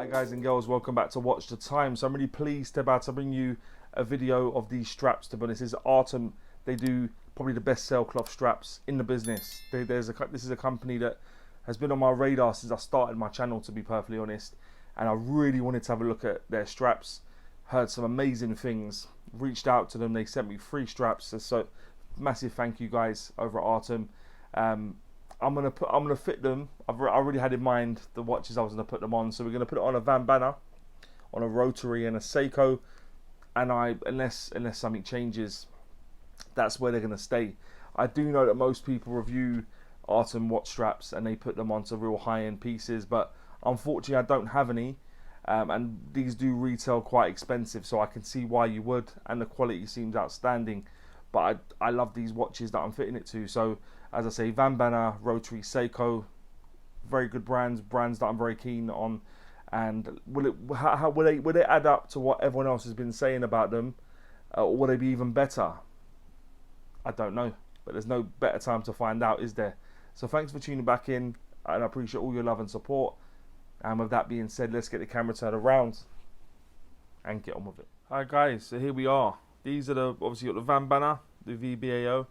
Alright guys and girls, welcome back to Watch the Time. So I'm really pleased to be able to bring you a video of these straps. To be honest, this is Artem. They do probably the best sailcloth straps in the business. This is a company that has been on my radar since I started my channel, to be perfectly honest, and I really wanted to have a look at their straps. Heard some amazing things, reached out to them, they sent me 3 straps, so massive thank you guys over at Artem. I'm gonna fit them. I already had in mind the watches I was gonna put them on. So we're gonna put it on a Van Banner, on a Rotary and a Seiko, and unless something changes, that's where they're gonna stay. I do know that most people review Artem watch straps and they put them onto real high-end pieces, but unfortunately I don't have any, and these do retail quite expensive. So I can see why you would, and the quality seems outstanding. But I love these watches that I'm fitting it to. So as I say, Van Banner, Rotary, Seiko, very good brands that I'm very keen on. And will they add up to what everyone else has been saying about them, or will they be even better? I don't know, but there's no better time to find out, is there? So thanks for tuning back in, and I appreciate all your love and support. And with that being said, let's get the camera turned around and get on with it. Alright guys, so here we are. These are obviously got the Van Banner, the VBAO,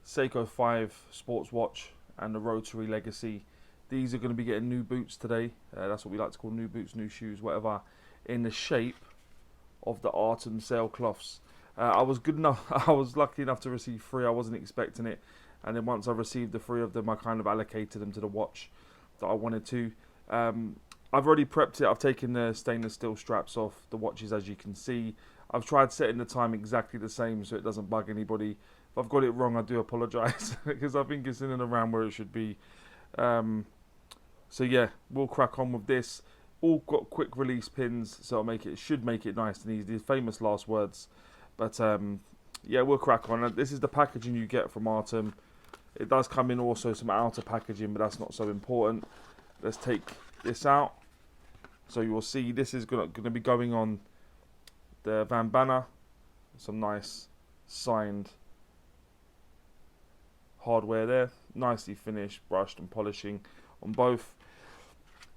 Seiko 5 sports watch, and the Rotary Legacy. These are going to be getting new boots today. That's what we like to call new boots, new shoes, whatever, in the shape of the Artem sailcloths. I was lucky enough to receive 3. I wasn't expecting it, and then once I received the 3 of them, I kind of allocated them to the watch that I wanted to. I've already prepped it. I've taken the stainless steel straps off the watches, as you can see. I've tried setting the time exactly the same so it doesn't bug anybody. If I've got it wrong, I do apologise, because I think it's in and around where it should be. So yeah, we'll crack on with this. All got quick release pins, so it should make it nice and easy. Famous last words. But yeah, we'll crack on. This is the packaging you get from Artem. It does come in also some outer packaging, but that's not so important. Let's take this out. So you will see this is going to be going on the Van Banner. Some nice signed hardware there, nicely finished, brushed and polishing on both.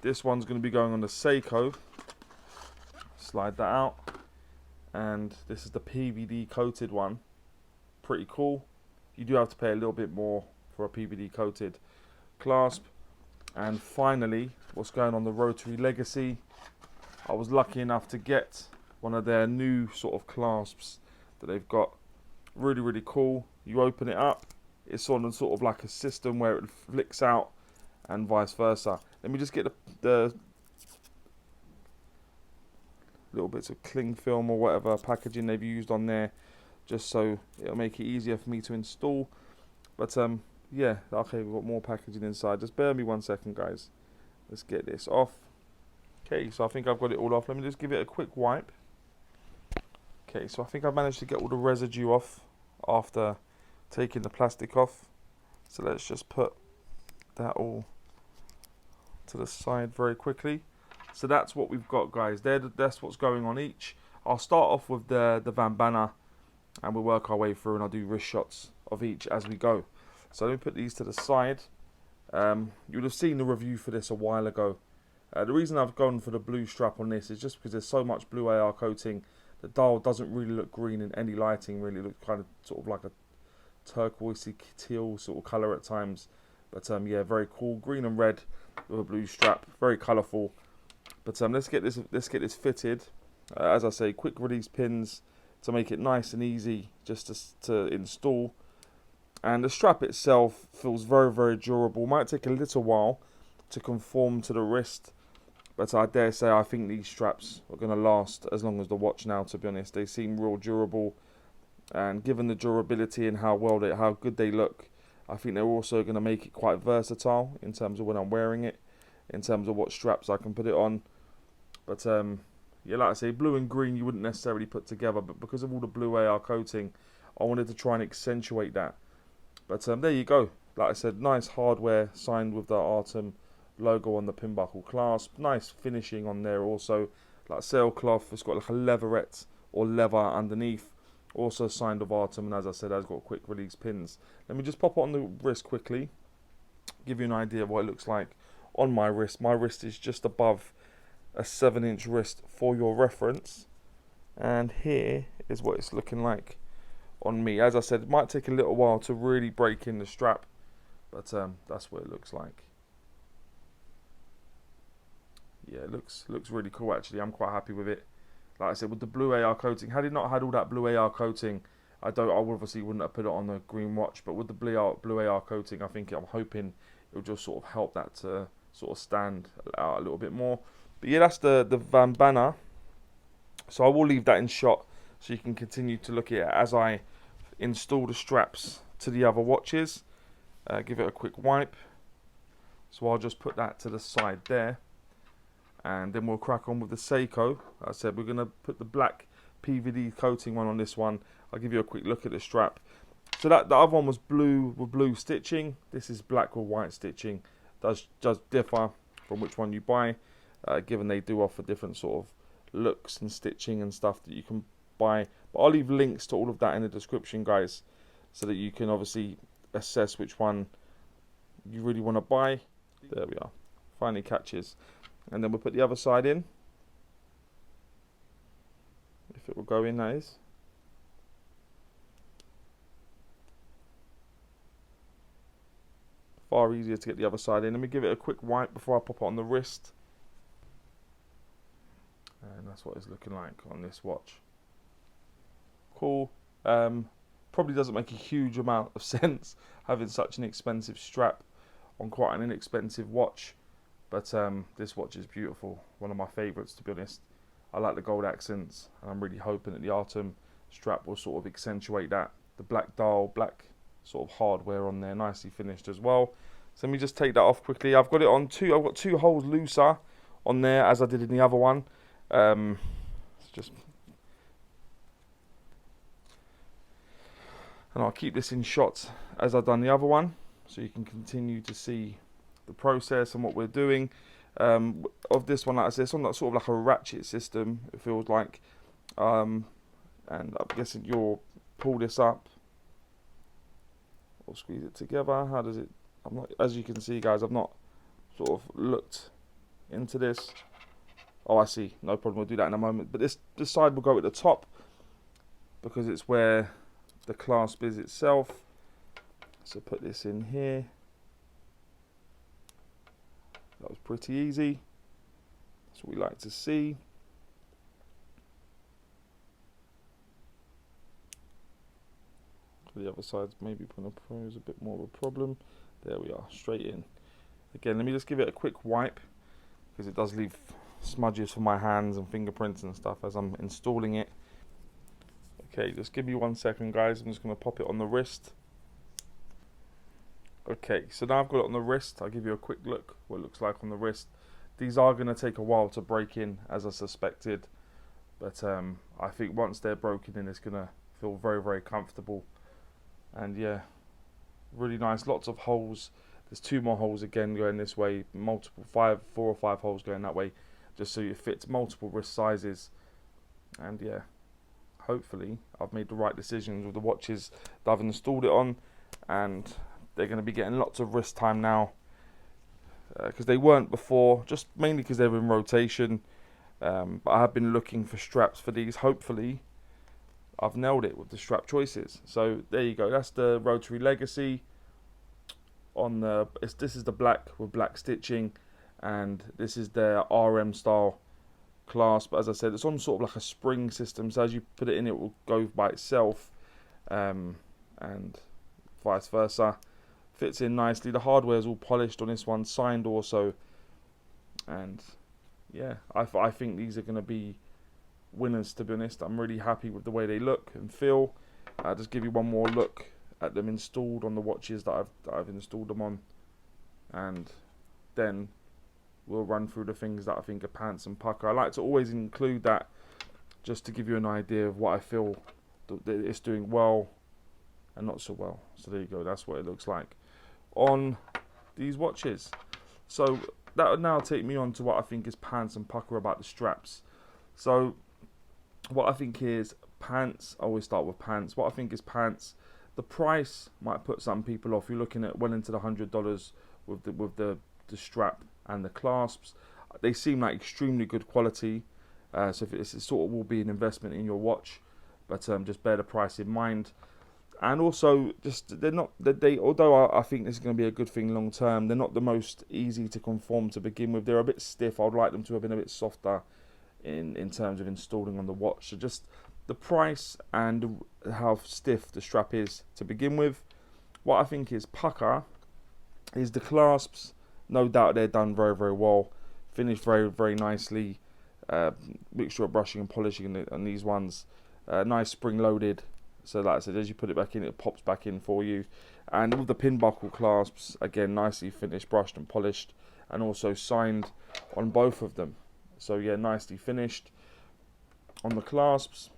This one's going to be going on the Seiko. Slide that out, and this is the PVD coated one. Pretty cool. You do have to pay a little bit more for a PVD coated clasp. And finally, what's going on the Rotary Legacy. I was lucky enough to get one of their new sort of clasps that they've got. Really, really cool. You open it up, it's on sort of like a system where it flicks out and vice versa. Let me just get the little bits of cling film or whatever packaging they've used on there, just so it'll make it easier for me to install. But yeah, okay, we've got more packaging inside. Just bear me 1 second, guys. Let's get this off. Okay, so I think I've got it all off. Let me just give it a quick wipe. Okay, so I think I've managed to get all the residue off after taking the plastic off. So let's just put that all to the side very quickly. So that's what we've got, guys. That's what's going on each. I'll start off with the Van Banner, and we'll work our way through, and I'll do wrist shots of each as we go. So let me put these to the side. You would have seen the review for this a while ago. The reason I've gone for the blue strap on this is just because there's so much blue AR coating. The dial doesn't really look green in any lighting. Really looks kind of sort of like a turquoisey teal sort of colour at times. But yeah, very cool. Green and red with a blue strap. Very colourful. But let's get this fitted. As I say, quick release pins to make it nice and easy just to install. And the strap itself feels very, very durable. Might take a little while to conform to the wrist, but I dare say I think these straps are going to last as long as the watch now, to be honest. They seem real durable, and given the durability and how good they look, I think they're also going to make it quite versatile in terms of when I'm wearing it, in terms of what straps I can put it on. But yeah, like I say, blue and green you wouldn't necessarily put together, but because of all the blue AR coating, I wanted to try and accentuate that. But there you go. Like I said, nice hardware signed with the Artem logo on the pin buckle clasp. Nice finishing on there also. Like sailcloth, it's got like a leatherette or leather underneath. Also signed with Artem, and as I said, has got quick release pins. Let me just pop it on the wrist quickly. Give you an idea of what it looks like on my wrist. My wrist is just above a 7-inch wrist for your reference. And here is what it's looking like on me. As I said, it might take a little while to really break in the strap, but that's what it looks like. Yeah, it looks really cool actually. I'm quite happy with it. Like I said, with the blue AR coating, had it not had all that blue AR coating, I obviously wouldn't have put it on the green watch. But with the blue AR coating, I'm hoping it will just sort of help that to sort of stand out a little bit more. But yeah, that's the Van Banner. So I will leave that in shot so you can continue to look at it as I install the straps to the other watches. Give it a quick wipe. So I'll just put that to the side there. And then we'll crack on with the Seiko. Like I said, we're going to put the black PVD coating one on this one. I'll give you a quick look at the strap. So the other one was blue with blue stitching. This is black with white stitching. Does differ from which one you buy, given they do offer different sort of looks and stitching and stuff that you can buy. But I'll leave links to all of that in the description, guys, so that you can obviously assess which one you really want to buy. There we are. Finally catches. And then we'll put the other side in. If it will go in, that is. Far easier to get the other side in. Let me give it a quick wipe before I pop it on the wrist. And that's what it's looking like on this watch. Cool. Probably doesn't make a huge amount of sense having such an expensive strap on quite an inexpensive watch. But this watch is beautiful. One of my favourites, to be honest. I like the gold accents, and I'm really hoping that the Artem strap will sort of accentuate that. The black dial, black sort of hardware on there, nicely finished as well. So let me just take that off quickly. I've got it on I've got 2 holes looser on there, as I did in the other one. It's and I'll keep this in shot as I've done the other one, so you can continue to see the process and what we're doing. Of this one, like I said, it's on that sort of like a ratchet system, it feels like. And I'm guessing you'll pull this up or squeeze it together. How does it? I'm not, as you can see, guys, I've not sort of looked into this. Oh, I see. No problem. We'll do that in a moment. But this side will go at the top because it's where the clasp is itself. So put this in here. That was pretty easy. That's what we like to see. The other side's maybe going to pose a bit more of a problem. There we are, straight in. Again, let me just give it a quick wipe because it does leave smudges for my hands and fingerprints and stuff as I'm installing it. Okay, just give me 1 second, guys. I'm just going to pop it on the wrist. Okay, so now I've got it on the wrist. I'll give you a quick look what it looks like on the wrist. These are going to take a while to break in, as I suspected, but I think once they're broken in, it's going to feel very, very comfortable. And yeah, really nice. Lots of holes. There's 2 more holes again going this way. Multiple 4 or 5 holes going that way, just so it fits multiple wrist sizes. And yeah, hopefully I've made the right decisions with the watches that I've installed it on, and they're going to be getting lots of wrist time now, because they weren't before, just mainly because they were in rotation. But I have been looking for straps for these. Hopefully I've nailed it with the strap choices. So there you go. That's the Rotary Legacy. On the this is the black with black stitching, and this is the RM style clasp. But as I said, it's on sort of like a spring system, so as you put it in, it will go by itself, and vice versa. Fits in nicely. The hardware is all polished on this one, signed also, and yeah, I think these are going to be winners, to be honest. I'm really happy with the way they look and feel. I'll just give you one more look at them installed on the watches that I've installed them on, and then we'll run through the things that I think are pants and Pukka. I like to always include that just to give you an idea of what I feel that it's doing well and not so well. So there you go, that's what it looks like on these watches. So that would now take me on to what I think is pants and Pukka about the straps. So what I think is pants, I always start with pants. What I think is pants, the price might put some people off. You're looking at well into the $100 with the strap and the clasps. They seem like extremely good quality, so if it sort of will be an investment in your watch, but just bear the price in mind. And also, just they're not they. Although I think this is going to be a good thing long term, they're not the most easy to conform to begin with. They're a bit stiff. I'd like them to have been a bit softer in terms of installing on the watch. So just the price and how stiff the strap is to begin with. What I think is Pukka is the clasps. No doubt they're done very, very well, finished very, very nicely. Mixture of brushing and polishing on these ones. Nice spring loaded. So like I said, as you put it back in, it pops back in for you. And all the pin buckle clasps, again, nicely finished, brushed and polished, and also signed on both of them. So yeah, nicely finished on the clasps.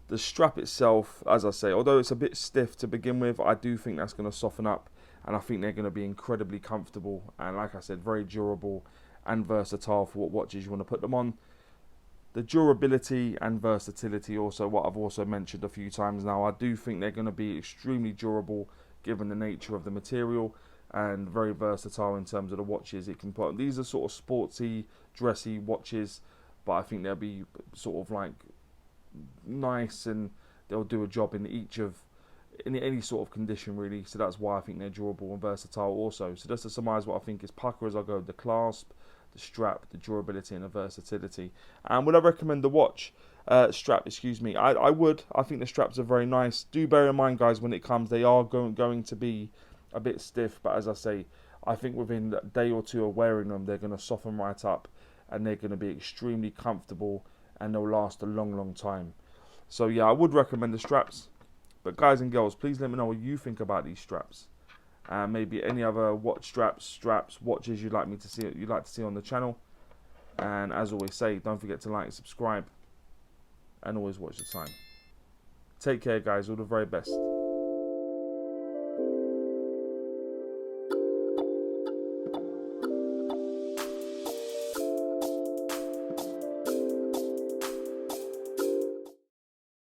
The strap itself, as I say, although it's a bit stiff to begin with, I do think that's going to soften up, and I think they're going to be incredibly comfortable, and like I said, very durable and versatile for what watches you want to put them on. The durability and versatility, also what I've also mentioned a few times now, I do think they're going to be extremely durable given the nature of the material, and very versatile in terms of the watches it can put. These are sort of sporty, dressy watches, but I think they'll be sort of like nice, and they'll do a job in any sort of condition really. So that's why I think they're durable and versatile also. So just to surmise what I think is Pukka, as I go the clasp, the strap, the durability and the versatility. And would I recommend the watch strap, excuse me? I would. I think the straps are very nice. Do bear in mind, guys, when it comes, they are going to be a bit stiff, but as I say, I think within a day or two of wearing them, they're going to soften right up, and they're going to be extremely comfortable, and they'll last a long, long time. So yeah, I would recommend the straps. But guys and girls, please let me know what you think about these straps. And maybe any other watch straps, watches you'd like to see on the channel. And as always say, don't forget to like and subscribe, and always watch the time. Take care, guys. All the very best.